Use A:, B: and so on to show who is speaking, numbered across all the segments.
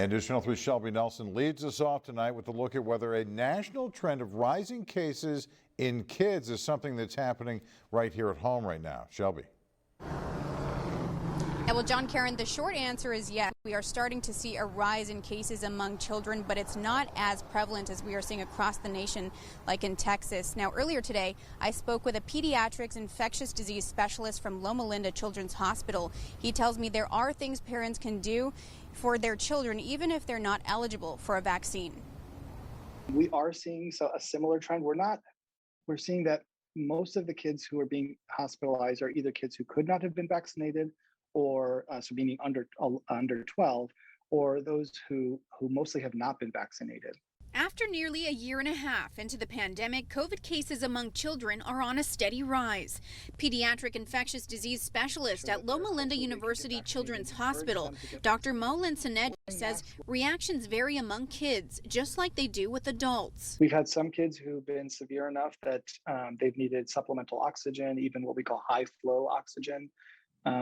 A: And News Channel 3's Shelby Nelson leads us off tonight with a look at whether a national trend of rising cases in kids is something that's happening right here at home right now. Shelby.
B: Well, John, Karen, the short answer is yes. We are starting to see a rise in cases among children, but it's not as prevalent as we are seeing across the nation, like in Texas. Now, earlier today, I spoke with a pediatrics infectious disease specialist from Loma Linda Children's Hospital. He tells me there are things parents can do for their children, even if they're not eligible for a vaccine.
C: We are seeing a similar trend. We're seeing that most of the kids who are being hospitalized are either kids who could not have been vaccinated, or so meaning under 12, or those who mostly have not been vaccinated.
B: After nearly a year and a half into the pandemic, COVID cases among children are on a steady rise. Pediatric infectious disease specialist at Loma Linda University Children's Hospital, Dr. Maulin Sanedji, says reactions vary among kids, just like they do with adults.
C: We've had some kids who've been severe enough that they've needed supplemental oxygen, even what we call high flow oxygen.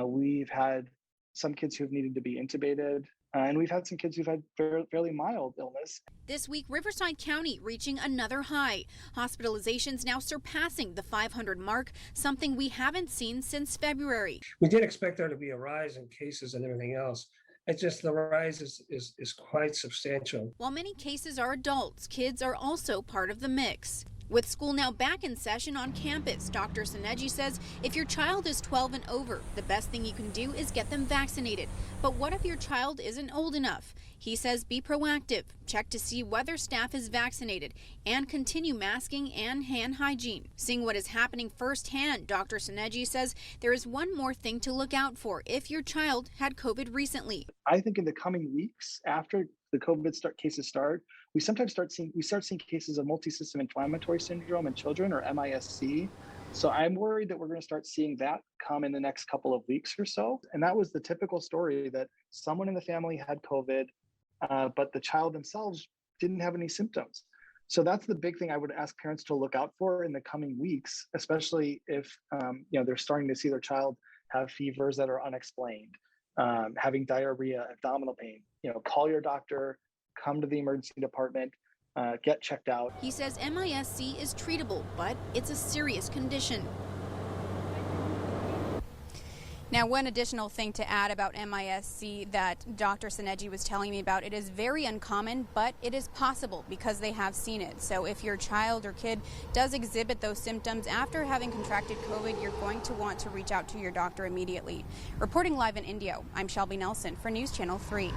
C: We've had some kids who've needed to be intubated, and we've had some kids who've had fairly mild illness.
B: This week, Riverside County reaching another high. Hospitalizations now surpassing the 500 mark, something we haven't seen since February.
D: We did expect there to be a rise in cases and everything else. It's just the rise is quite substantial.
B: While many cases are adults, kids are also part of the mix. With school now back in session on campus, Dr. Sanedji says if your child is 12 and over, the best thing you can do is get them vaccinated. But what if your child isn't old enough? He says be proactive, check to see whether staff is vaccinated, and continue masking and hand hygiene. Seeing what is happening firsthand, Dr. Sanedji says there is one more thing to look out for if your child had COVID recently.
C: I think in the coming weeks after the COVID cases start, we start seeing cases of multisystem inflammatory syndrome in children, or MIS-C. So I'm worried that we're going to start seeing that come in the next couple of weeks or so. And that was the typical story, that someone in the family had COVID, but the child themselves didn't have any symptoms. So that's the big thing I would ask parents to look out for in the coming weeks, especially if they're starting to see their child have fevers that are unexplained, having diarrhea, abdominal pain. Call your doctor, come to the emergency department, get checked out.
B: He says MIS-C is treatable, but it's a serious condition. Now, one additional thing to add about MIS-C that Dr. Sanedji was telling me about, it is very uncommon, but it is possible because they have seen it. So if your child or kid does exhibit those symptoms after having contracted COVID, you're going to want to reach out to your doctor immediately. Reporting live in Indio, I'm Shelby Nelson for News Channel 3.